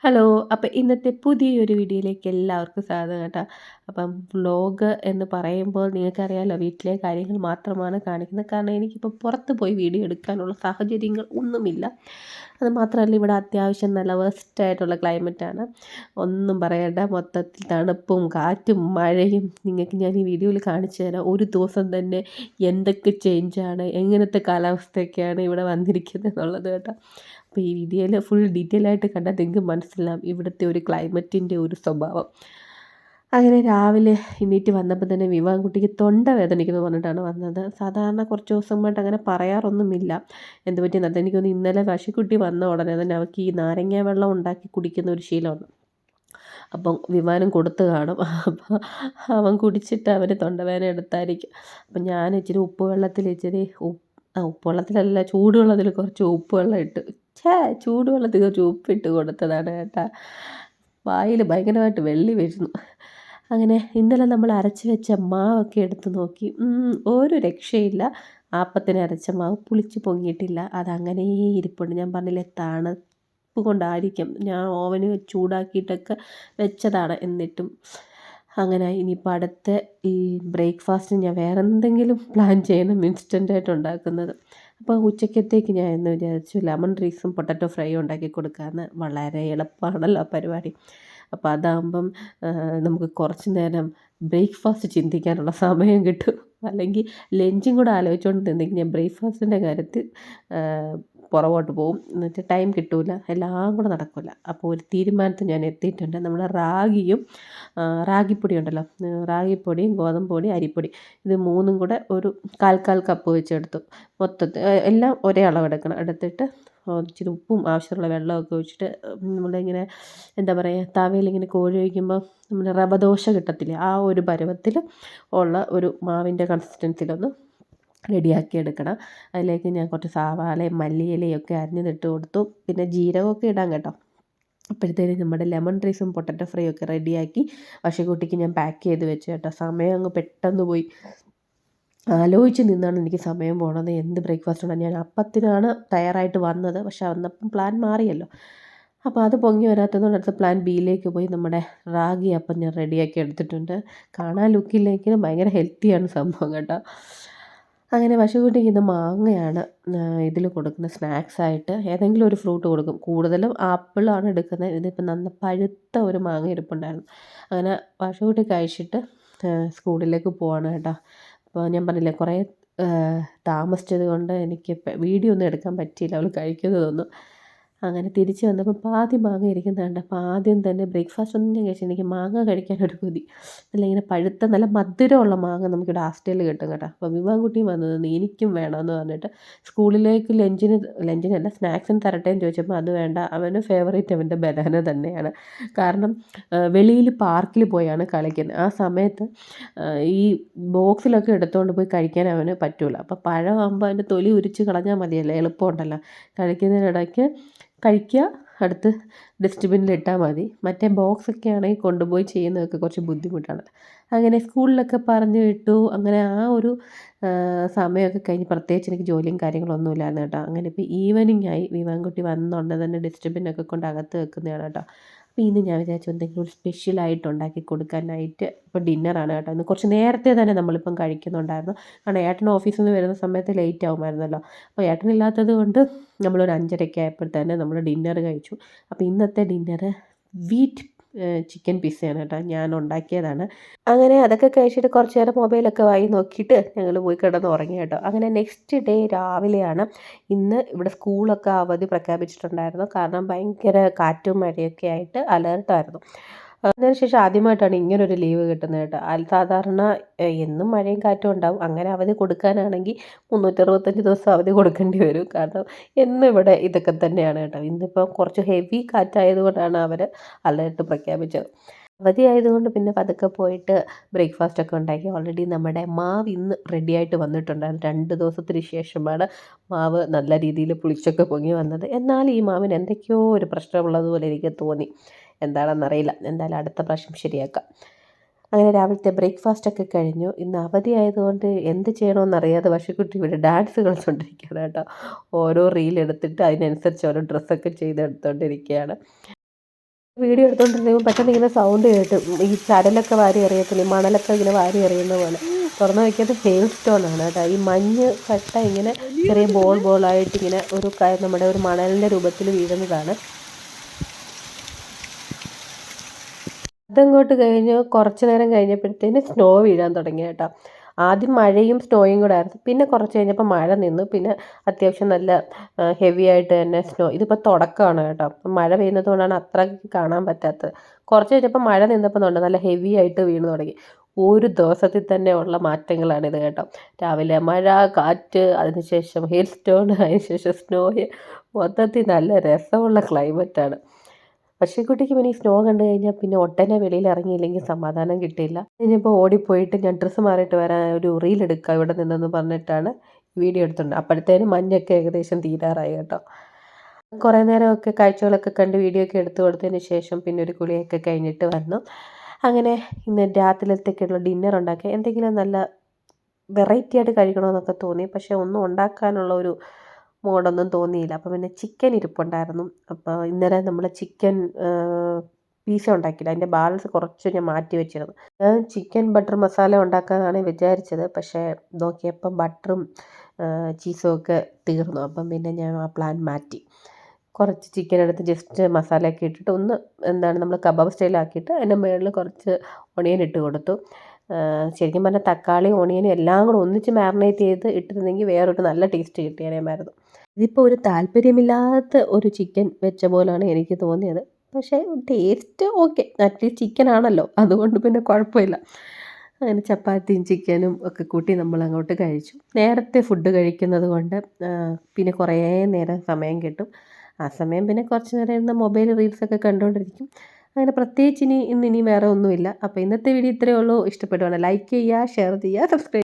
Hello. അപ്പോൾ ഇന്നത്തെ പുതിയൊരു വീഡിയോയിലേക്ക് എല്ലാവർക്കും സ്വാഗതം കേട്ടോ. അപ്പം വ്ലോഗ് എന്ന് പറയുമ്പോൾ നിങ്ങൾക്കറിയാമല്ലോ, വീട്ടിലെ കാര്യങ്ങൾ മാത്രമാണ് കാണിക്കുന്നത്. കാരണം എനിക്കിപ്പോൾ പുറത്ത് പോയി വീഡിയോ എടുക്കാനുള്ള സാഹചര്യങ്ങൾ ഒന്നുമില്ല. അത് മാത്രമല്ല, ഇവിടെ അത്യാവശ്യം നല്ല വേസ്റ്റായിട്ടുള്ള ക്ലൈമറ്റാണ്. ഒന്നും പറയണ്ട, മൊത്തത്തിൽ തണുപ്പും കാറ്റും മഴയും. നിങ്ങൾക്ക് ഞാൻ ഈ വീഡിയോയിൽ കാണിച്ചു തരാം. ഒരു ദിവസം തന്നെ എന്തൊക്കെ ചേഞ്ചാണ്, എങ്ങനത്തെ കാലാവസ്ഥയൊക്കെയാണ് ഇവിടെ വന്നിരിക്കുന്നത് എന്നുള്ളത് കേട്ടോ. അപ്പോൾ ഈ വീഡിയോയിൽ ഫുൾ ഡീറ്റെയിൽ ആയിട്ട് കണ്ടാൽ നിങ്ങൾക്ക് മനസ്സിലാവും ഇവിടുത്തെ ഒരു ക്ലൈമറ്റിൻ്റെ ഒരു സ്വഭാവം. അങ്ങനെ രാവിലെ എണീറ്റ് വന്നപ്പോൾ തന്നെ വിവാൻകുട്ടിക്ക് തൊണ്ട വേദനിക്കുന്നു പറഞ്ഞിട്ടാണ് വന്നത്. സാധാരണ കുറച്ച് ദിവസമായിട്ട് അങ്ങനെ പറയാറൊന്നുമില്ല. എന്ത് പറ്റിയെന്നത് എനിക്കൊന്ന് ഇന്നലെ പശുക്കുട്ടി വന്ന ഉടനെ തന്നെ അവൾക്ക് ഈ നാരങ്ങ വെള്ളം ഉണ്ടാക്കി കുടിക്കുന്ന ഒരു ശീലമുണ്ട്. അപ്പം വിമാനം കൊടുത്തു കാണും. അപ്പോൾ അവൻ കുടിച്ചിട്ട് അവന് തൊണ്ടവേദന എടുത്തായിരിക്കും. അപ്പം ഞാൻ ഇച്ചിരി ഉപ്പ് വെള്ളത്തിൽ ഉപ്പുവെള്ളത്തിലല്ല, ചൂടുവെള്ളത്തിൽ കുറച്ച് ഉപ്പുവെള്ളം ഇട്ട് ചൂടുവെള്ളത്തിൽ കുറച്ച് ഉപ്പിട്ട് കൊടുത്തതാണ് കേട്ടോ. വായിൽ ഭയങ്കരമായിട്ട് വെള്ളി വീഴുന്നു. അങ്ങനെ ഇന്നലെ നമ്മൾ അരച്ച് വെച്ച മാവൊക്കെ എടുത്ത് നോക്കി. ഒരു രക്ഷയില്ല. ആപ്പത്തിന് അരച്ച മാവ് പുളിച്ച് പൊങ്ങിയിട്ടില്ല. അതങ്ങനെ ഇരിപ്പുണ്ട്. ഞാൻ പറഞ്ഞില്ലേ, തണുപ്പ് കൊണ്ടായിരിക്കും. ഞാൻ ഓവന് ചൂടാക്കിയിട്ടൊക്കെ വെച്ചതാണ്. എന്നിട്ടും അങ്ങനെ ഇനിയിപ്പോൾ അടുത്ത ഈ ബ്രേക്ക്ഫാസ്റ്റിന് ഞാൻ വേറെ എന്തെങ്കിലും പ്ലാൻ ചെയ്യണം, ഇൻസ്റ്റൻ്റായിട്ട് ഉണ്ടാക്കുന്നത്. അപ്പോൾ ഉച്ചക്കത്തേക്ക് ഞാൻ എന്ന് വിചാരിച്ചു ലെമൺ റൈസും പൊട്ടറ്റോ ഫ്രൈയും ഉണ്ടാക്കി കൊടുക്കാമെന്ന്. വളരെ എളുപ്പമാണല്ലോ ആ പരിപാടി. അപ്പോൾ അതാകുമ്പം നമുക്ക് കുറച്ച് നേരം ബ്രേക്ക്ഫാസ്റ്റ് ചിന്തിക്കാനുള്ള സമയം കിട്ടും. അല്ലെങ്കിൽ ലഞ്ചും കൂടെ ആലോചിച്ചുകൊണ്ടിരുന്നെങ്കിൽ ഞാൻ ബ്രേക്ക്ഫാസ്റ്റിൻ്റെ കാര്യത്തിൽ പുറകോട്ട് പോകും. എന്നുവെച്ചാൽ ടൈം കിട്ടില്ല, എല്ലാം കൂടെ നടക്കില്ല. അപ്പോൾ ഒരു തീരുമാനത്തിൽ ഞാൻ എത്തിയിട്ടുണ്ട്. നമ്മുടെ റാഗിപ്പൊടി ഉണ്ടല്ലോ, റാഗിപ്പൊടിയും ഗോതമ്പ് പൊടി, അരിപ്പൊടി, ഇത് മൂന്നും കൂടെ ഒരു കാൽ കപ്പ് വെച്ചെടുത്തു. മൊത്തത്തിൽ എല്ലാം ഒരേ അളവെടുക്കണം. എടുത്തിട്ട് ഇച്ചിരി ഉപ്പും ആവശ്യമുള്ള വെള്ളമൊക്കെ ഒഴിച്ചിട്ട് നമ്മളിങ്ങനെ എന്താ പറയുക, തവയിലിങ്ങനെ കോഴി വയ്ക്കുമ്പോൾ നമ്മൾ റവ ദോശ കിട്ടത്തില്ലേ, ആ ഒരു പരുവത്തിൽ ഉള്ള ഒരു മാവിൻ്റെ കൺസിസ്റ്റൻസിയിലൊന്ന് റെഡിയാക്കി എടുക്കണം. അതിലേക്ക് ഞാൻ കുറച്ച് സവാളയും മല്ലിയിലയും ഒക്കെ അരിഞ്ഞിട്ട് കൊടുത്തു. പിന്നെ ജീരകമൊക്കെ ഇടാം കേട്ടോ. അപ്പോഴത്തേനും നമ്മുടെ ലെമൺ റൈസും പൊട്ടറ്റോ ഫ്രൈയും ഒക്കെ റെഡിയാക്കി പശുക്കുട്ടിക്ക് ഞാൻ പാക്ക് ചെയ്ത് വെച്ചു കേട്ടോ. സമയം അങ്ങ് പെട്ടെന്ന് പോയി. ആലോചിച്ച് നിന്നാണ് എനിക്ക് സമയം പോണത്. എന്ത് ബ്രേക്ക്ഫാസ്റ്റാണ്, ഞാൻ അപ്പത്തിനാണ് തയ്യാറായിട്ട് വന്നത്. പക്ഷെ അന്നപ്പം പ്ലാൻ മാറിയല്ലോ. അപ്പോൾ അത് പൊങ്ങി വരാത്തതുകൊണ്ട് അടുത്ത പ്ലാൻ ബിയിലേക്ക് പോയി. നമ്മുടെ റാഗി അപ്പം ഞാൻ റെഡിയാക്കി എടുത്തിട്ടുണ്ട്. കാണാൻ ലുക്കില്ലെങ്കിലും ഭയങ്കര ഹെൽത്തിയാണ് സംഭവം കേട്ടോ. അങ്ങനെ പശുക്കുട്ടിക്ക് ഇന്ന് മാങ്ങയാണ് ഇതിൽ കൊടുക്കുന്നത് സ്നാക്സായിട്ട്. ഏതെങ്കിലും ഒരു ഫ്രൂട്ട് കൊടുക്കും. കൂടുതലും ആപ്പിളാണ് എടുക്കുന്നത്. ഇതിപ്പോൾ നന്ന പഴുത്ത ഒരു മാങ്ങ ഇരിപ്പുണ്ടായിരുന്നു. അങ്ങനെ പശുക്കുട്ടി കഴിച്ചിട്ട് സ്കൂളിലേക്ക് പോവാണ് കേട്ടോ. അപ്പോൾ ഞാൻ പറഞ്ഞില്ലേ, കുറേ താമസിച്ചത് കൊണ്ട് എനിക്ക് വീഡിയോ ഒന്നും എടുക്കാൻ പറ്റിയില്ല അവൾ കഴിക്കുന്നതൊന്നും. അങ്ങനെ തിരിച്ച് വന്നപ്പോൾ പാതി മാങ്ങ ഇരിക്കുന്നത് കണ്ട്. അപ്പോൾ ആദ്യം തന്നെ ബ്രേക്ക്ഫാസ്റ്റ് ഒന്നും ഞാൻ കഴിച്ചില്ല. എനിക്ക് മാങ്ങ കഴിക്കാനൊരു കൊതി. അല്ല, ഇങ്ങനെ പഴുത്ത നല്ല മധുരമുള്ള മാങ്ങ നമുക്കിവിടെ ഹാസ്റ്റലിൽ കിട്ടും കേട്ടോ. അപ്പോൾ വിവാൻകുട്ടിയും വന്നു നിന്ന് എനിക്കും വേണമെന്ന് പറഞ്ഞിട്ട് സ്കൂളിലേക്ക് ലഞ്ചിനല്ല സ്നാക്സിന് തരട്ടെ എന്ന് ചോദിച്ചപ്പോൾ അത് വേണ്ട, അവന് ഫേവറേറ്റ് അവൻ്റെ ബനാന തന്നെയാണ്. കാരണം വെളിയിൽ പാർക്കിൽ പോയാണ് കളിക്കുന്നത്. ആ സമയത്ത് ഈ ബോക്സിലൊക്കെ എടുത്തുകൊണ്ട് പോയി കഴിക്കാൻ അവന് പറ്റില്ല. അപ്പോൾ പഴമാകുമ്പോൾ അതിൻ്റെ തൊലി ഉരിച്ച് കളഞ്ഞാൽ മതിയല്ലോ, എളുപ്പമുണ്ടല്ലോ. കഴിക്കുന്നതിനിടയ്ക്ക് കഴിക്കുക, അടുത്ത് ഡസ്റ്റ്ബിന്നിലിട്ടാൽ മതി. മറ്റേ ബോക്സൊക്കെ ആണെങ്കിൽ കൊണ്ടുപോയി ചെയ്യുന്നതൊക്കെ കുറച്ച് ബുദ്ധിമുട്ടാണ്. അങ്ങനെ സ്കൂളിലൊക്കെ പറഞ്ഞു വിട്ടു. അങ്ങനെ ആ ഒരു സമയമൊക്കെ കഴിഞ്ഞ് പ്രത്യേകിച്ച് എനിക്ക് ജോലിയും കാര്യങ്ങളൊന്നും ഇല്ലായിരുന്നു കേട്ടോ. അങ്ങനെ ഇപ്പോൾ ഈവനിങ് ആയി. വിവാൻകുട്ടി വന്നുകൊണ്ട് തന്നെ ഡസ്റ്റ്ബിന്നൊക്കെ കൊണ്ട് അകത്ത് വെക്കുന്നതാണ് കേട്ടോ. അപ്പോൾ ഇന്ന് ഞാൻ വിചാരിച്ചു എന്തെങ്കിലും ഒരു സ്പെഷ്യലായിട്ട് ഉണ്ടാക്കി കൊടുക്കാനായിട്ട്. ഇപ്പോൾ ഡിന്നറാണ് കേട്ടോ. ഇന്ന് കുറച്ച് നേരത്തെ തന്നെ നമ്മളിപ്പം കഴിക്കുന്നുണ്ടായിരുന്നു. കാരണം ഏട്ടൻ ഓഫീസിൽ നിന്ന് വരുന്ന സമയത്ത് ലേറ്റ് ആകുമായിരുന്നല്ലോ. അപ്പോൾ ഏട്ടനില്ലാത്തത് കൊണ്ട് നമ്മളൊരു 5:30 ആയപ്പോഴത്തേന് നമ്മൾ ഡിന്നർ കഴിച്ചു. അപ്പോൾ ഇന്നത്തെ ഡിന്നർ വീറ്റ് ചിക്കൻ പിസ്സയാണ് കേട്ടോ. ഞാൻ ഉണ്ടാക്കിയതാണ്. അങ്ങനെ അതൊക്കെ കഴിച്ചിട്ട് കുറച്ച് നേരം മൊബൈലൊക്കെ വായി നോക്കിയിട്ട് ഞങ്ങൾ പോയി കിടന്ന് ഉറങ്ങി കേട്ടോ. അങ്ങനെ നെക്സ്റ്റ് ഡേ രാവിലെയാണ്. ഇന്ന് ഇവിടെ സ്കൂളൊക്കെ അവധി പ്രഖ്യാപിച്ചിട്ടുണ്ടായിരുന്നു. കാരണം ഭയങ്കര കാറ്റും മഴയൊക്കെ ആയിട്ട് അലേർട്ടായിരുന്നു. അതിനുശേഷം ആദ്യമായിട്ടാണ് ഇങ്ങനൊരു ലീവ് കിട്ടുന്നത് കേട്ടോ. സാധാരണ എന്നും മഴയും കാറ്റും ഉണ്ടാവും. അങ്ങനെ അവധി കൊടുക്കാനാണെങ്കിൽ 365 ദിവസം അവധി കൊടുക്കേണ്ടി വരും. കാരണം എന്നും ഇവിടെ ഇതൊക്കെ തന്നെയാണ് കേട്ടോ. ഇന്നിപ്പം കുറച്ച് ഹെവി കാറ്റായതുകൊണ്ടാണ് അവർ അലേർട്ട് പ്രഖ്യാപിച്ചത്. അവധി ആയതുകൊണ്ട് പിന്നെ പതുക്കെ പോയിട്ട് ബ്രേക്ക്ഫാസ്റ്റൊക്കെ ഉണ്ടാക്കി. ഓൾറെഡി നമ്മുടെ മാവ് ഇന്ന് റെഡിയായിട്ട് വന്നിട്ടുണ്ടായിരുന്നു. 2 ദിവസത്തിന് ശേഷമാണ് മാവ് നല്ല രീതിയിൽ പുളിച്ചൊക്കെ പൊങ്ങി വന്നത്. എന്നാൽ ഈ മാവിന് എന്തൊക്കെയോ ഒരു പ്രശ്നമുള്ളതുപോലെ എനിക്ക് തോന്നി. എന്താണെന്നറിയില്ല. എന്തായാലും അടുത്ത പ്രാവശ്യം ശരിയാക്കാം. അങ്ങനെ രാവിലത്തെ ബ്രേക്ക്ഫാസ്റ്റൊക്കെ കഴിഞ്ഞു. ഇന്ന് അവധി ആയതുകൊണ്ട് എന്ത് ചെയ്യണമെന്നറിയാതെ പശുക്കുട്ടി ഇവിടെ ഡാൻസ് കളിച്ചുകൊണ്ടിരിക്കുകയാണ് കേട്ടോ. ഓരോ റീൽ എടുത്തിട്ട് അതിനനുസരിച്ച് ഓരോ ഡ്രസ്സൊക്കെ ചെയ്തെടുത്തുകൊണ്ടിരിക്കുകയാണ്. വീഡിയോ എടുത്തുകൊണ്ടിരുന്നപ്പോൾ പെട്ടെന്ന് ഇങ്ങനെ സൗണ്ട് കേട്ട് ഈ ചരലൊക്കെ വാരി എറിയത്തില്ലേ, മണലൊക്കെ ഇങ്ങനെ വാരി എറിയുന്ന പോലെ. തുറന്ന് നോക്കിയത് ഹെയിൽ സ്റ്റോൺ ആണ് കേട്ടോ. ഈ മഞ്ഞ് കട്ട ഇങ്ങനെ ചെറിയ ബോളായിട്ട് ഇങ്ങനെ നമ്മുടെ ഒരു മണലിൻ്റെ രൂപത്തിൽ വീഴുന്നതാണ്. അതങ്ങോട്ട് കഴിഞ്ഞ് കുറച്ച് നേരം കഴിഞ്ഞപ്പോഴത്തേന് സ്നോ വീഴാൻ തുടങ്ങി കേട്ടോ. ആദ്യം മഴയും സ്നോയും കൂടെ ആയിരുന്നു. പിന്നെ കുറച്ച് കഴിഞ്ഞപ്പോൾ മഴ നിന്നു. പിന്നെ അത്യാവശ്യം നല്ല ഹെവി ആയിട്ട് തന്നെ സ്നോ. ഇതിപ്പോൾ തുടക്കമാണ് കേട്ടോ. മഴ പെയ്യുന്നത് കൊണ്ടാണ് അത്ര കാണാൻ പറ്റാത്തത്. കുറച്ച് കഴിഞ്ഞപ്പോൾ മഴ നിന്നപ്പോൾ ഉണ്ട് നല്ല ഹെവി ആയിട്ട് വീണ് തുടങ്ങി. ഒരു ദിവസത്തിൽ തന്നെ ഉള്ള മാറ്റങ്ങളാണിത് കേട്ടോ. രാവിലെ മഴ, കാറ്റ്, അതിനുശേഷം ഹെയിൽ സ്റ്റോൺ, അതിനുശേഷം സ്നോയ്. മൊത്തത്തിൽ നല്ല രസമുള്ള ക്ലൈമറ്റാണ്. പക്ഷിക്കുട്ടിക്ക് പിന്നെ ഈ സ്നോ കണ്ടു കഴിഞ്ഞാൽ പിന്നെ ഒട്ടനെ വെളിയിൽ ഇറങ്ങിയില്ലെങ്കിൽ സമാധാനം കിട്ടിയില്ല. കഴിഞ്ഞപ്പോൾ ഓടിപ്പോയിട്ട് ഞാൻ ഡ്രസ്സ് മാറിയിട്ട് വരാൻ ഒരു റീൽ എടുക്കാം ഇവിടെ നിന്നെന്ന് പറഞ്ഞിട്ടാണ് വീഡിയോ എടുത്തിട്ടുണ്ട്. അപ്പോഴത്തേനും മഞ്ഞൊക്കെ ഏകദേശം തീരാറായി കേട്ടോ. കുറേ നേരമൊക്കെ കാഴ്ചകളൊക്കെ കണ്ട് വീഡിയോ ഒക്കെ എടുത്തു കൊടുത്തതിന് ശേഷം പിന്നെ ഒരു കുളിയൊക്കെ കഴിഞ്ഞിട്ട് വന്നു. അങ്ങനെ ഇന്ന് രാത്രിയിലത്തേക്കുള്ള ഡിന്നർ ഉണ്ടാക്കി. എന്തെങ്കിലും നല്ല വെറൈറ്റി ആയിട്ട് കഴിക്കണമെന്നൊക്കെ തോന്നി. പക്ഷേ ഒന്നും ഉണ്ടാക്കാനുള്ള ഒരു മൂഡൊന്നും തോന്നിയില്ല. അപ്പോൾ പിന്നെ ചിക്കൻ ഇരിപ്പുണ്ടായിരുന്നു. അപ്പോൾ ഇന്നലെ നമ്മൾ ചിക്കൻ പീസ ഉണ്ടാക്കിയില്ല. അതിൻ്റെ ബാലൻസ് കുറച്ച് ഞാൻ മാറ്റി വെച്ചിരുന്നു. ഞാൻ ചിക്കൻ ബട്ടർ മസാല ഉണ്ടാക്കാനാണ് വിചാരിച്ചത്. പക്ഷേ നോക്കിയപ്പം ബട്ടറും ചീസും ഒക്കെ തീർന്നു. അപ്പം പിന്നെ ഞാൻ ആ പ്ലാൻ മാറ്റി. കുറച്ച് ചിക്കൻ എടുത്ത് ജസ്റ്റ് മസാലയൊക്കെ ഇട്ടിട്ട് നമ്മൾ കബാബ് സ്റ്റൈലാക്കിയിട്ട് അതിൻ്റെ മുകളിൽ കുറച്ച് ഒണിയൻ ഇട്ട് കൊടുത്തു. ശരിക്കും പറഞ്ഞാൽ തക്കാളി, ഓണിയനും എല്ലാം കൂടെ ഒന്നിച്ച് മാരിനേറ്റ് ചെയ്ത് ഇട്ടിരുന്നെങ്കിൽ വേറൊരു നല്ല ടേസ്റ്റ് കിട്ടിയേനെമായിരുന്നു. ഇതിപ്പോൾ ഒരു താല്പര്യമില്ലാത്ത ഒരു ചിക്കൻ വെച്ച പോലാണ് എനിക്ക് തോന്നിയത്. പക്ഷേ ടേസ്റ്റ് ഓക്കെ, അറ്റ്ലീസ്റ്റ് ചിക്കൻ ആണല്ലോ, അതുകൊണ്ട് പിന്നെ കുഴപ്പമില്ല. അങ്ങനെ ചപ്പാത്തിയും ചിക്കനും ഒക്കെ കൂട്ടി നമ്മൾ അങ്ങോട്ട് കഴിച്ചു. നേരത്തെ ഫുഡ് കഴിക്കുന്നത് കൊണ്ട് പിന്നെ കുറേ നേരം സമയം കിട്ടും. ആ സമയം പിന്നെ കുറച്ച് നേരം ഇരുന്ന് മൊബൈൽ റീൽസൊക്കെ കണ്ടുകൊണ്ടിരിക്കും. അങ്ങനെ പ്രത്യേകിച്ച് ഇനി വേറെ ഒന്നുമില്ല. അപ്പോൾ ഇന്നത്തെ വീഡിയോ ഇത്രയേ ഉള്ളൂ. ഇഷ്ടപ്പെടുവാണെങ്കിൽ ലൈക്ക് ചെയ്യുക, ഷെയർ ചെയ്യുക, സബ്സ്ക്രൈബ്